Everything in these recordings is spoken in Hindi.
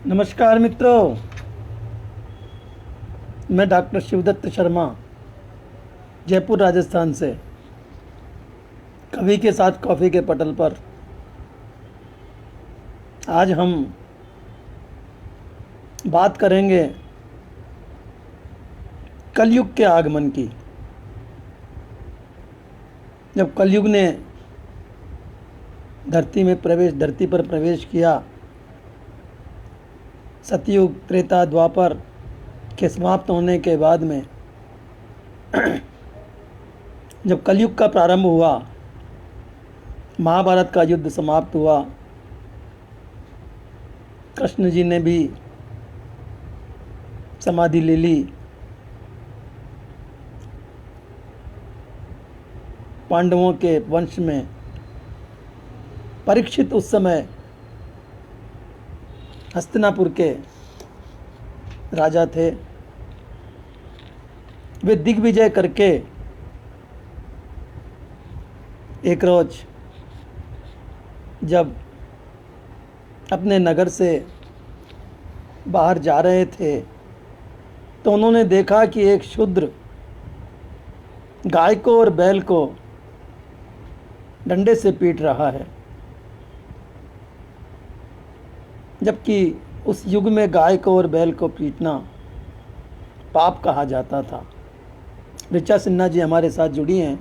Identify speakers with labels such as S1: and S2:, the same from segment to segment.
S1: नमस्कार मित्रों, मैं डॉक्टर शिवदत्त शर्मा जयपुर राजस्थान से कवि के साथ कॉफ़ी के पटल पर आज हम बात करेंगे कलयुग के आगमन की। जब कलयुग ने धरती पर प्रवेश किया, सतयुग त्रेता द्वापर के समाप्त होने के बाद में जब कलयुग का प्रारंभ हुआ, महाभारत का युद्ध समाप्त हुआ, कृष्ण जी ने भी समाधि ले ली, पांडवों के वंश में परीक्षित उस समय हस्तिनापुर के राजा थे। वे दिग्विजय करके एक रोज जब अपने नगर से बाहर जा रहे थे तो उन्होंने देखा कि एक शूद्र गाय को और बैल को डंडे से पीट रहा है। जबकि उस युग में गाय को और बैल को पीटना पाप कहा जाता था। ऋचा सिन्हा जी हमारे साथ जुड़ी हैं।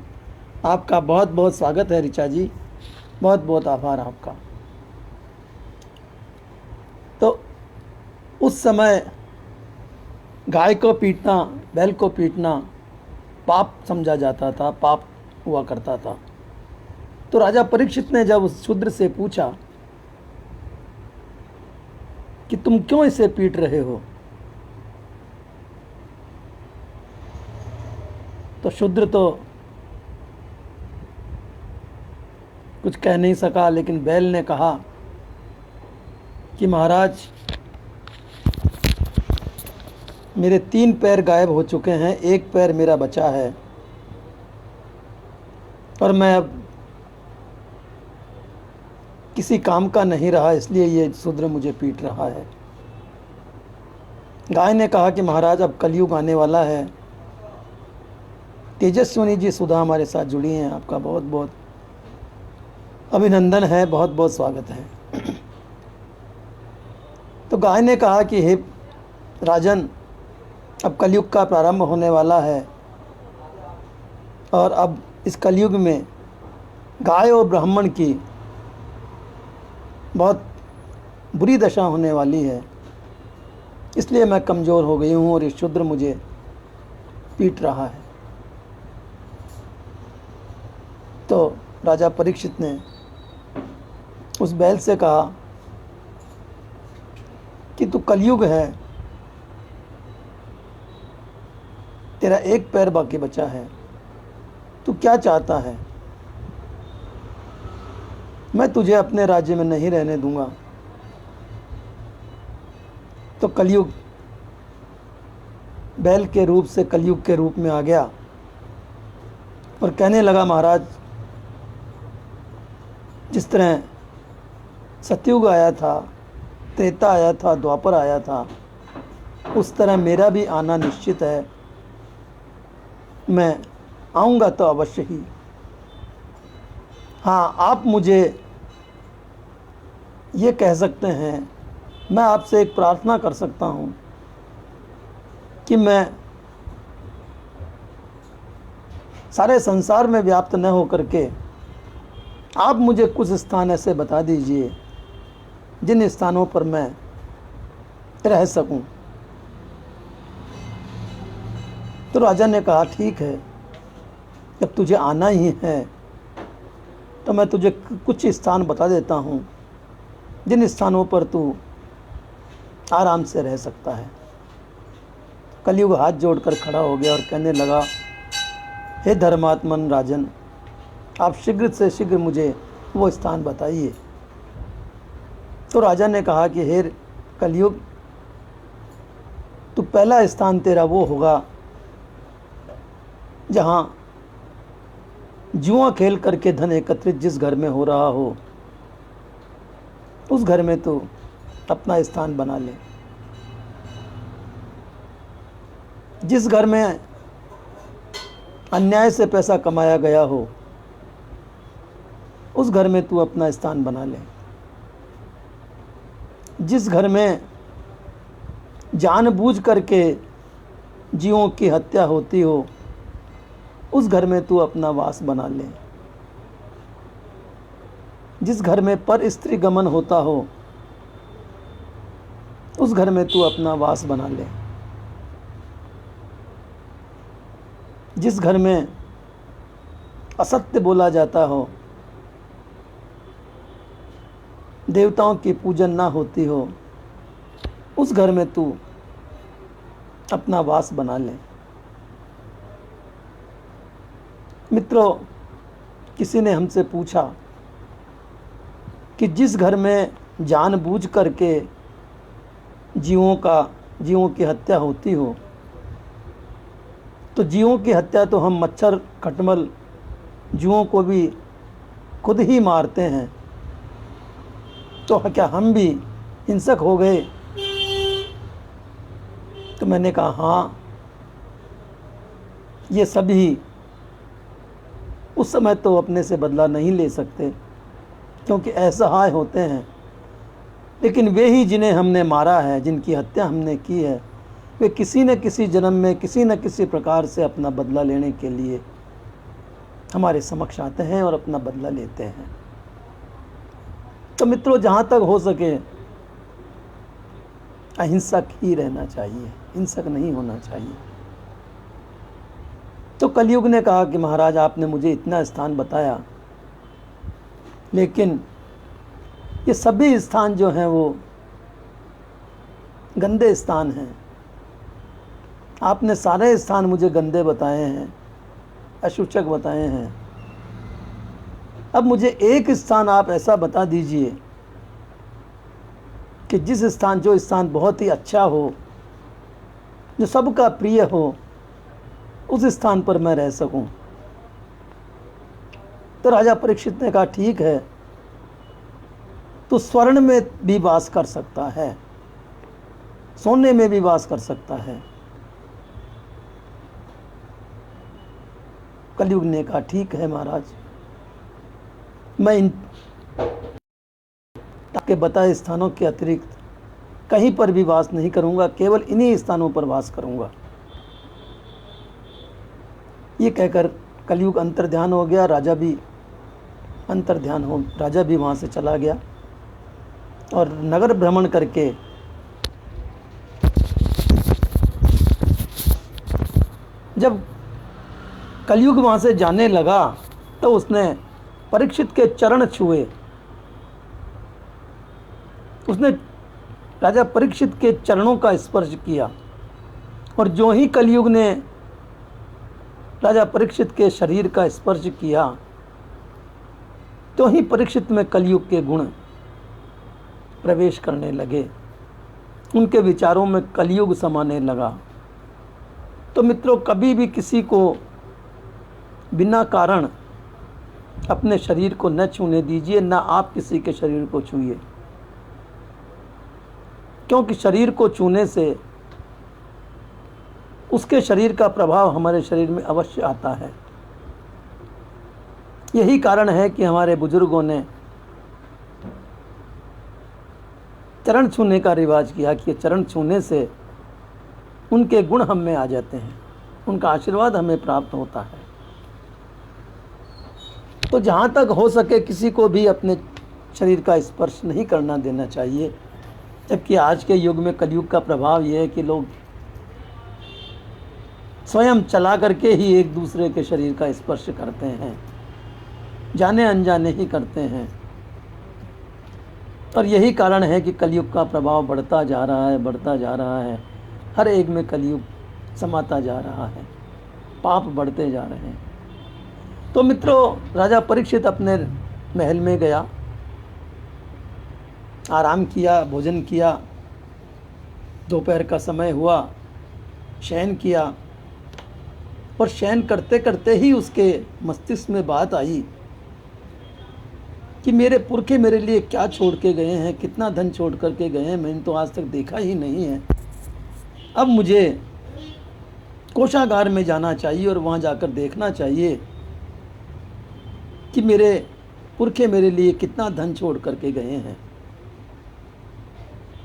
S1: आपका बहुत बहुत स्वागत है ऋचा जी, बहुत बहुत आभार आपका। तो उस समय गाय को पीटना, बैल को पीटना पाप समझा जाता था, पाप हुआ करता था। तो राजा परीक्षित ने जब उस शूद्र से पूछा कि तुम क्यों इसे पीट रहे हो, तो शूद्र तो कुछ कह नहीं सका, लेकिन बैल ने कहा कि महाराज, मेरे 3 पैर गायब हो चुके हैं, एक पैर मेरा बचा है और मैं अब किसी काम का नहीं रहा, इसलिए ये शूद्र मुझे पीट रहा है। गाय ने कहा कि महाराज, अब कलयुग आने वाला है। तेजस्विनी जी सुधा हमारे साथ जुड़ी हैं, आपका बहुत बहुत अभिनंदन है, बहुत बहुत स्वागत है। तो गाय ने कहा कि हे राजन, अब कलयुग का प्रारंभ होने वाला है और अब इस कलयुग में गाय और ब्राह्मण की बहुत बुरी दशा होने वाली है, इसलिए मैं कमज़ोर हो गई हूँ और ये शूद्र मुझे पीट रहा है। तो राजा परीक्षित ने उस बैल से कहा कि तू कलयुग है, तेरा एक पैर बाकी बचा है, तू क्या चाहता है? मैं तुझे अपने राज्य में नहीं रहने दूंगा। तो कलयुग बैल के रूप से कलयुग के रूप में आ गया और कहने लगा, महाराज, जिस तरह सतयुग आया था, त्रेता आया था, द्वापर आया था, उस तरह मेरा भी आना निश्चित है। मैं आऊँगा तो अवश्य ही। हाँ, आप मुझे ये कह सकते हैं, मैं आपसे एक प्रार्थना कर सकता हूँ कि मैं सारे संसार में व्याप्त न होकर के आप मुझे कुछ स्थान ऐसे बता दीजिए जिन स्थानों पर मैं रह सकूं। तो राजा ने कहा, ठीक है, जब तुझे आना ही है तो मैं तुझे कुछ स्थान बता देता हूँ जिन स्थानों पर तू आराम से रह सकता है। कलयुग हाथ जोड़कर खड़ा हो गया और कहने लगा, हे धर्मात्मन राजन, आप शीघ्र से शीघ्र मुझे वो स्थान बताइए। तो राजा ने कहा कि हे कलयुग, तो पहला स्थान तेरा वो होगा जहाँ जुआ खेल करके धन एकत्रित जिस घर में हो रहा हो, उस घर में तो अपना स्थान बना ले। जिस घर में अन्याय से पैसा कमाया गया हो, उस घर में तू अपना स्थान बना ले। जिस घर में जानबूझ करके जीवों की हत्या होती हो, उस घर में तू अपना वास बना ले। जिस घर में पर स्त्री गमन होता हो, उस घर में तू अपना वास बना ले। जिस घर में असत्य बोला जाता हो, देवताओं की पूजन ना होती हो, उस घर में तू अपना वास बना ले। मित्रों, किसी ने हमसे पूछा कि जिस घर में जानबूझ करके जीवों की हत्या होती हो, तो जीवों की हत्या तो हम मच्छर खटमल जीवों को भी खुद ही मारते हैं, तो क्या हम भी हिंसक हो गए? तो मैंने कहा हाँ, ये सभी उस समय तो अपने से बदला नहीं ले सकते, क्योंकि असहाय होते हैं, लेकिन वे ही जिन्हें हमने मारा है, जिनकी हत्या हमने की है, वे किसी न किसी जन्म में किसी न किसी प्रकार से अपना बदला लेने के लिए हमारे समक्ष आते हैं और अपना बदला लेते हैं। तो मित्रों, जहाँ तक हो सके अहिंसक ही रहना चाहिए, हिंसक नहीं होना चाहिए। तो कलयुग ने कहा कि महाराज, आपने मुझे इतना स्थान बताया, लेकिन ये सभी स्थान जो हैं वो गंदे स्थान हैं। आपने सारे स्थान मुझे गंदे बताए हैं, अशुचक बताए हैं। अब मुझे एक स्थान आप ऐसा बता दीजिए कि जो स्थान बहुत ही अच्छा हो, जो सबका प्रिय हो, उस स्थान पर मैं रह सकूं। तो राजा परीक्षित ने कहा ठीक है, तो स्वर्ण में भी वास कर सकता है, सोने में भी वास कर सकता है। कलयुग ने कहा ठीक है महाराज, मैं इन के बताए स्थानों के अतिरिक्त कहीं पर भी वास नहीं करूंगा, केवल इन्हीं स्थानों पर वास करूंगा। ये कहकर कलयुग अंतर्ध्यान हो गया। राजा भी वहाँ से चला गया और नगर भ्रमण करके जब कलयुग वहाँ से जाने लगा, तो उसने परीक्षित के चरण छुए। उसने राजा परीक्षित के चरणों का स्पर्श किया, और जो ही कलयुग ने राजा परीक्षित के शरीर का स्पर्श किया, तो ही परीक्षित में कलयुग के गुण प्रवेश करने लगे, उनके विचारों में कलयुग समाने लगा। तो मित्रों, कभी भी किसी को बिना कारण अपने शरीर को न छूने दीजिए, ना आप किसी के शरीर को छूइए, क्योंकि शरीर को छूने से उसके शरीर का प्रभाव हमारे शरीर में अवश्य आता है। यही कारण है कि हमारे बुजुर्गों ने चरण छूने का रिवाज किया कि चरण छूने से उनके गुण हम में आ जाते हैं, उनका आशीर्वाद हमें प्राप्त होता है। तो जहाँ तक हो सके किसी को भी अपने शरीर का स्पर्श नहीं करना देना चाहिए। जबकि आज के युग में कलयुग का प्रभाव यह है कि लोग स्वयं चला करके ही एक दूसरे के शरीर का स्पर्श करते हैं, जाने अनजाने ही करते हैं। और यही कारण है कि कलयुग का प्रभाव बढ़ता जा रहा है। हर एक में कलयुग समाता जा रहा है, पाप बढ़ते जा रहे हैं। तो मित्रों, राजा परीक्षित अपने महल में गया, आराम किया, भोजन किया, दोपहर का समय हुआ, शयन किया, और शयन करते करते ही उसके मस्तिष्क में बात आई कि मेरे पुरखे मेरे लिए क्या छोड़ के गए हैं, कितना धन छोड़ करके गए हैं, मैंने तो आज तक देखा ही नहीं है। अब मुझे कोषागार में जाना चाहिए और वहाँ जाकर देखना चाहिए कि मेरे पुरखे मेरे लिए कितना धन छोड़ करके गए हैं।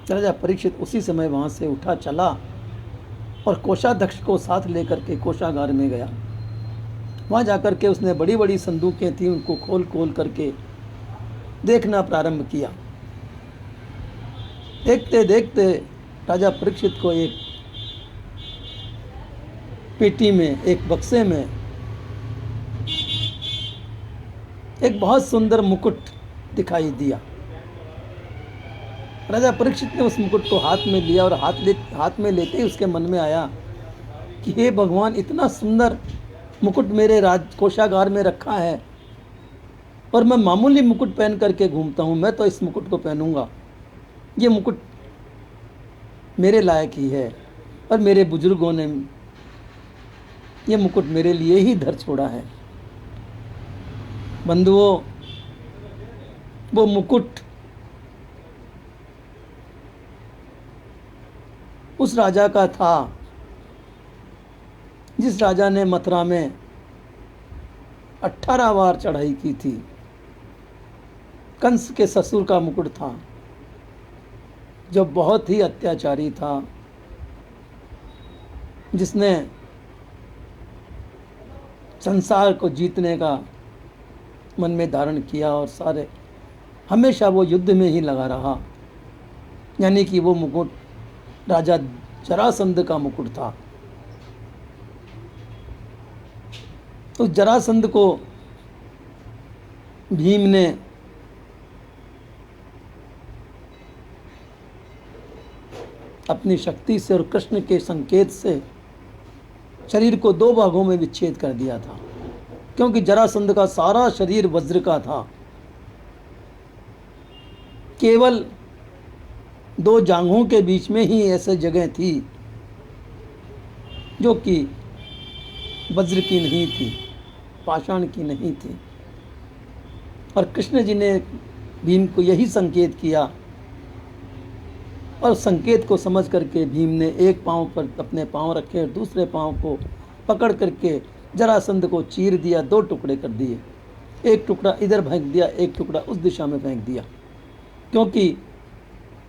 S1: राजा परीक्षित उसी समय वहाँ से उठा, चला और कोषाध्यक्ष को साथ लेकर के कोषागार में गया। वहाँ जाकर के उसने बड़ी बड़ी संदूकें थी, उनको खोल खोल करके देखना प्रारंभ किया। देखते देखते राजा परीक्षित को एक पेटी में, एक बक्से में एक बहुत सुंदर मुकुट दिखाई दिया। राजा परीक्षित ने उस मुकुट को हाथ में लिया और हाथ में लेते ही उसके मन में आया कि हे भगवान, इतना सुंदर मुकुट मेरे कोषागार में रखा है और मैं मामूली मुकुट पहन करके घूमता हूँ। मैं तो इस मुकुट को पहनूंगा, ये मुकुट मेरे लायक ही है और मेरे बुजुर्गों ने ये मुकुट मेरे लिए ही धर छोड़ा है। बंधुओं, वो मुकुट उस राजा का था जिस राजा ने मथुरा में 18 बार चढ़ाई की थी। कंस के ससुर का मुकुट था, जो बहुत ही अत्याचारी था, जिसने संसार को जीतने का मन में धारण किया और सारे हमेशा वो युद्ध में ही लगा रहा। यानी कि वो मुकुट राजा जरासंध का मुकुट था। तो जरासंध को भीम ने अपनी शक्ति से और कृष्ण के संकेत से शरीर को 2 भागों में विच्छेद कर दिया था, क्योंकि जरासंध का सारा शरीर वज्र का था। केवल 2 जांघों के बीच में ही ऐसे जगह थी जो कि वज्र की नहीं थी, पाषाण की नहीं थी। और कृष्ण जी ने भीम को यही संकेत किया और संकेत को समझ करके भीम ने एक पांव पर अपने पांव रखे और दूसरे पांव को पकड़ करके जरासंध को चीर दिया, 2 टुकड़े कर दिए। एक टुकड़ा इधर फेंक दिया, एक टुकड़ा उस दिशा में फेंक दिया, क्योंकि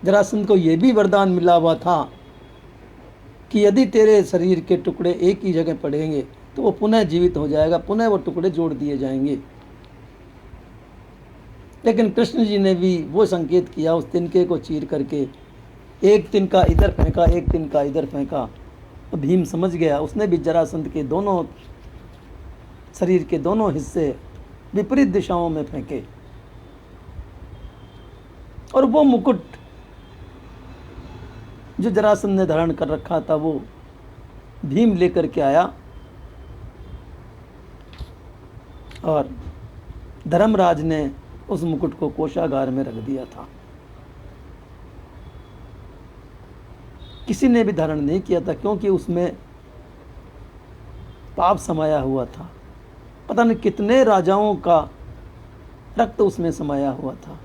S1: जरासंध को यह भी वरदान मिला हुआ था कि यदि तेरे शरीर के टुकड़े एक ही जगह पड़ेंगे तो वो पुनः जीवित हो जाएगा, पुनः वो टुकड़े जोड़ दिए जाएंगे। लेकिन कृष्ण जी ने भी वो संकेत किया, उस तिनके को चीर करके एक तिनका इधर फेंका, एक तिनका इधर फेंका। तो भीम समझ गया, उसने भी जरासंध के दोनों शरीर के दोनों हिस्से विपरीत दिशाओं में फेंके और वो मुकुट जो जरासंध ने धारण कर रखा था वो भीम लेकर के आया और धर्मराज ने उस मुकुट को कोषागार में रख दिया था। किसी ने भी धारण नहीं किया था, क्योंकि उसमें पाप समाया हुआ था। पता नहीं कितने राजाओं का रक्त उसमें समाया हुआ था।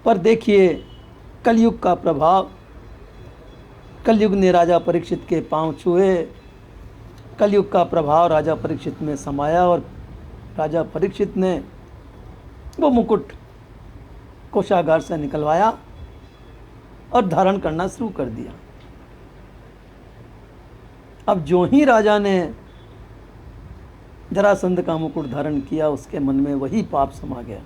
S1: पर देखिए कलयुग का प्रभाव, कलयुग ने राजा परीक्षित के पांव छुए, कलयुग का प्रभाव राजा परीक्षित में समाया और राजा परीक्षित ने वो मुकुट कोषागार से निकलवाया और धारण करना शुरू कर दिया। अब जो ही राजा ने जरासंध का मुकुट धारण किया, उसके मन में वही पाप समा गया,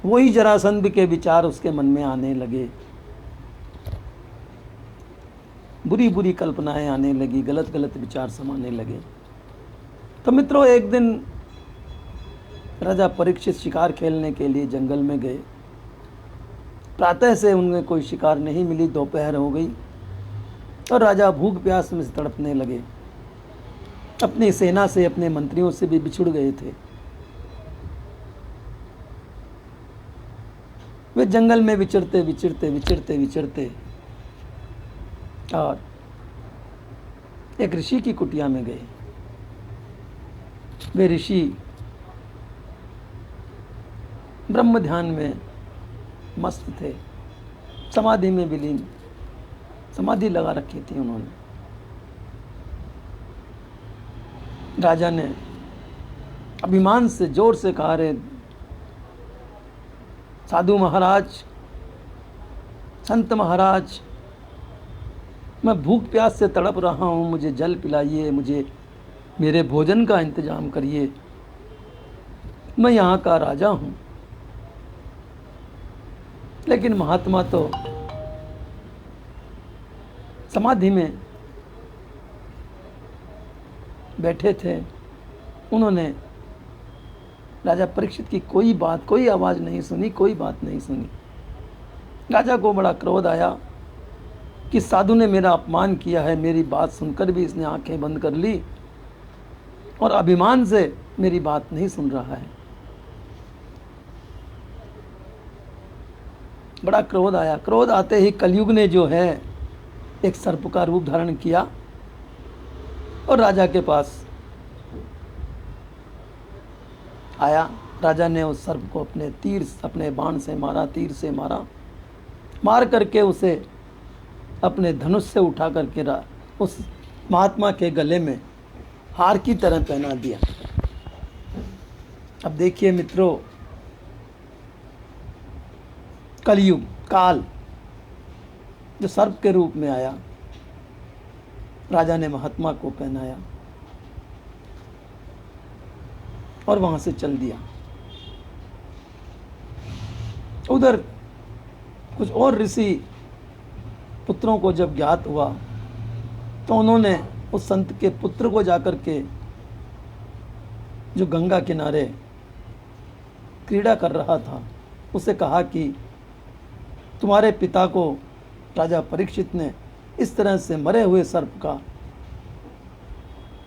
S1: वही जरासंध के विचार उसके मन में आने लगे, बुरी बुरी कल्पनाएं आने लगी, गलत गलत विचार समाने लगे। तो मित्रों, एक दिन राजा परीक्षित शिकार खेलने के लिए जंगल में गए। प्रातः से उनमें कोई शिकार नहीं मिली, दोपहर हो गई और राजा भूख प्यास में तड़पने लगे। अपनी सेना से, अपने मंत्रियों से भी बिछुड़ गए थे। वे जंगल में विचरते विचरते विचरते विचरते और एक ऋषि की कुटिया में गए। वे ऋषि ब्रह्म ध्यान में मस्त थे, समाधि में विलीन, समाधि लगा रखी थी उन्होंने। राजा ने अभिमान से जोर से कहा, रे साधु महाराज, संत महाराज, मैं भूख प्यास से तड़प रहा हूँ, मुझे जल पिलाइए, मुझे मेरे भोजन का इंतजाम करिए, मैं यहाँ का राजा हूँ। लेकिन महात्मा तो समाधि में बैठे थे। उन्होंने राजा परीक्षित की कोई बात, कोई आवाज़ नहीं सुनी, कोई बात नहीं सुनी। राजा को बड़ा क्रोध आया कि साधु ने मेरा अपमान किया है, मेरी बात सुनकर भी इसने आंखें बंद कर ली और अभिमान से मेरी बात नहीं सुन रहा है। बड़ा क्रोध आया। क्रोध आते ही कलयुग ने जो है एक सर्प का रूप धारण किया और राजा के पास आया। राजा ने उस सर्प को अपने बाण से मारा, तीर से मारा, मार करके उसे अपने धनुष से उठा करके उस महात्मा के गले में हार की तरह पहना दिया। अब देखिए मित्रों, कलयुग काल जो सर्प के रूप में आया, राजा ने महात्मा को पहनाया और वहां से चल दिया। उधर कुछ और ऋषि पुत्रों को जब ज्ञात हुआ तो उन्होंने उस संत के पुत्र को जाकर के, जो गंगा किनारे क्रीड़ा कर रहा था, उसे कहा कि तुम्हारे पिता को राजा परीक्षित ने इस तरह से मरे हुए सर्प का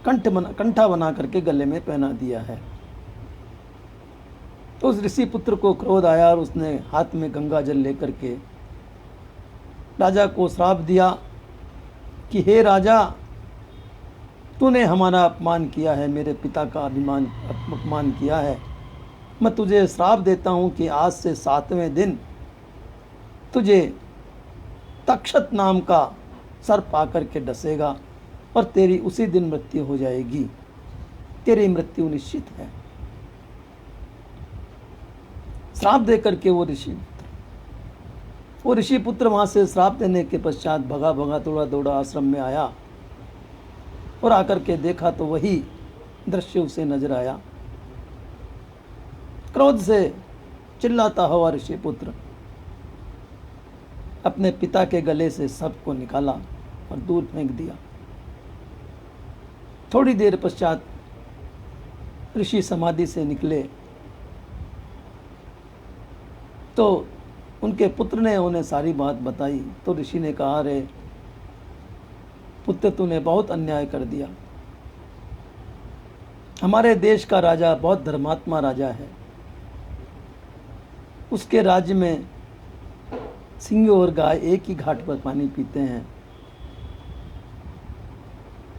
S1: कंठा बना करके गले में पहना दिया है। तो उस ऋषि पुत्र को क्रोध आया और उसने हाथ में गंगा जल लेकर के राजा को श्राप दिया कि हे राजा, तूने हमारा अपमान किया है, मेरे पिता का अपमान किया है। मैं तुझे श्राप देता हूँ कि आज से 7वें दिन तुझे तक्षत नाम का सर्प आकर के डसेगा और तेरी उसी दिन मृत्यु हो जाएगी। तेरी मृत्यु निश्चित है। श्राप दे करके वो ऋषि पुत्र वहां से श्राप देने के पश्चात भगा भगा दौड़ा दौड़ा आश्रम में आया और आकर के देखा तो वही दृश्य उसे नजर आया। क्रोध से चिल्लाता हुआ ऋषि पुत्र अपने पिता के गले से सर्प को निकाला और दूर फेंक दिया। थोड़ी देर पश्चात ऋषि समाधि से निकले तो उनके पुत्र ने उन्हें सारी बात बताई। तो ऋषि ने कहा, रे पुत्र, तूने बहुत अन्याय कर दिया। हमारे देश का राजा बहुत धर्मात्मा राजा है। उसके राज्य में सिंह और गाय एक ही घाट पर पानी पीते हैं।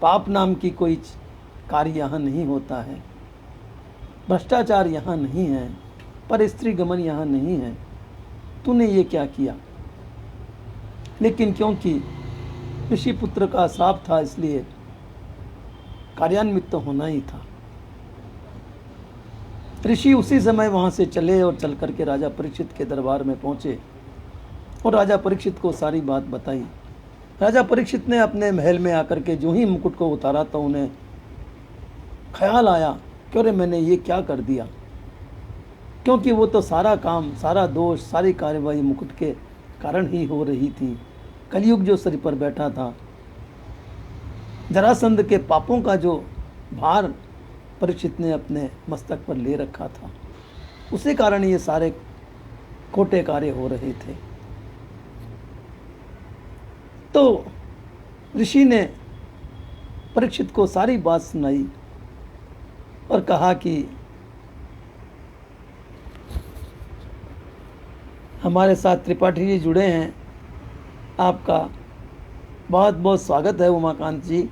S1: पाप नाम की कोई कार्य यहाँ नहीं होता है, भ्रष्टाचार यहाँ नहीं है, पर स्त्री गमन यहाँ नहीं है। तूने ये क्या किया? लेकिन क्योंकि ऋषि पुत्र का श्राप था इसलिए कार्यान्वित तो होना ही था। ऋषि उसी समय वहां से चले और चल करके राजा परीक्षित के दरबार में पहुंचे और राजा परीक्षित को सारी बात बताई। राजा परीक्षित ने अपने महल में आकर के जो ही मुकुट को उतारा तो उन्हें ख्याल आया कि अरे मैंने ये क्या कर दिया, क्योंकि वो तो सारा काम, सारा दोष, सारी कार्यवाही मुकुट के कारण ही हो रही थी। कलयुग जो सिर पर बैठा था, जरासंध के पापों का जो भार परीक्षित ने अपने मस्तक पर ले रखा था, उसी कारण ये सारे खोटे कार्य हो रहे थे। तो ऋषि ने परीक्षित को सारी बात सुनाई और कहा कि हमारे साथ त्रिपाठी जी जुड़े हैं, आपका बहुत बहुत स्वागत है उमाकांत जी,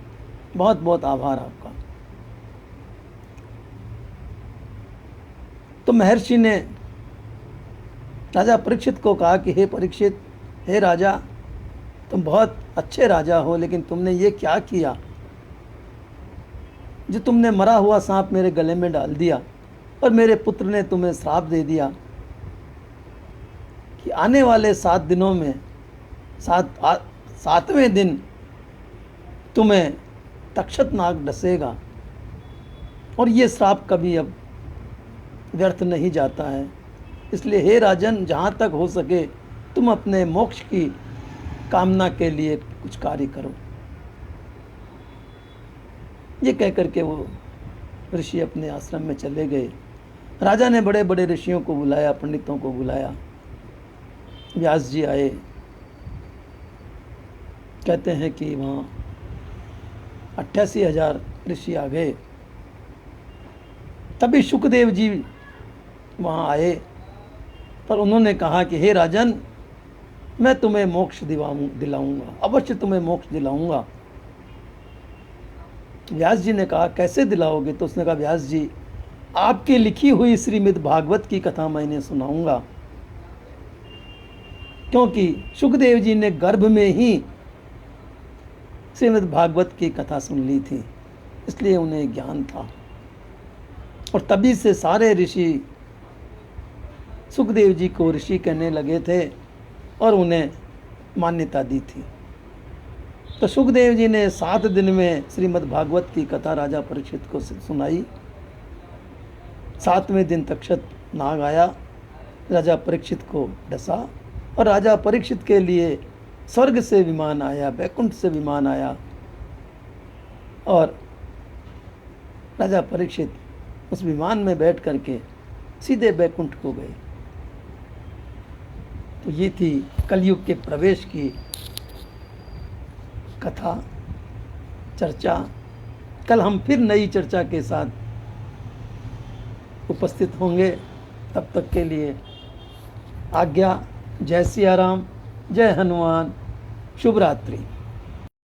S1: बहुत बहुत आभार आपका। तो महर्षि ने राजा परीक्षित को कहा कि हे परीक्षित, हे राजा, तुम बहुत अच्छे राजा हो, लेकिन तुमने ये क्या किया जो तुमने मरा हुआ सांप मेरे गले में डाल दिया और मेरे पुत्र ने तुम्हें श्राप दे दिया कि आने वाले 7 दिनों में 7वें दिन तुम्हें तक्षक नाग डसेगा और ये श्राप कभी अब व्यर्थ नहीं जाता है। इसलिए हे राजन, जहाँ तक हो सके तुम अपने मोक्ष की कामना के लिए कुछ कार्य करो। ये कह करके वो ऋषि अपने आश्रम में चले गए। राजा ने बड़े बड़े ऋषियों को बुलाया, पंडितों को बुलाया। व्यास जी आए। कहते हैं कि वहाँ 88,000 ऋषि आ गए। तभी शुकदेव जी वहाँ आए, पर उन्होंने कहा कि हे राजन, मैं तुम्हें मोक्ष दिलाऊंगा, अवश्य तुम्हें मोक्ष दिलाऊंगा। व्यास जी ने कहा कैसे दिलाओगे? तो उसने कहा व्यास जी, आपकी लिखी हुई श्रीमद् भागवत की कथा मैंने सुनाऊंगा, क्योंकि सुखदेव जी ने गर्भ में ही श्रीमद् भागवत की कथा सुन ली थी, इसलिए उन्हें ज्ञान था। और तभी से सारे ऋषि सुखदेव जी को ऋषि कहने लगे थे और उन्हें मान्यता दी थी। तो सुखदेव जी ने 7 दिन में श्रीमद् भागवत की कथा राजा परीक्षित को सुनाई। 7वें दिन तक्षक नाग आया, राजा परीक्षित को डसा और राजा परीक्षित के लिए स्वर्ग से विमान आया, वैकुंठ से विमान आया और राजा परीक्षित उस विमान में बैठ करके सीधे वैकुंठ को गए। तो ये थी कलयुग के प्रवेश की कथा, चर्चा। कल हम फिर नई चर्चा के साथ उपस्थित होंगे। तब तक के लिए आज्ञा। जय सिया राम, जय हनुमान, शुभ रात्रि।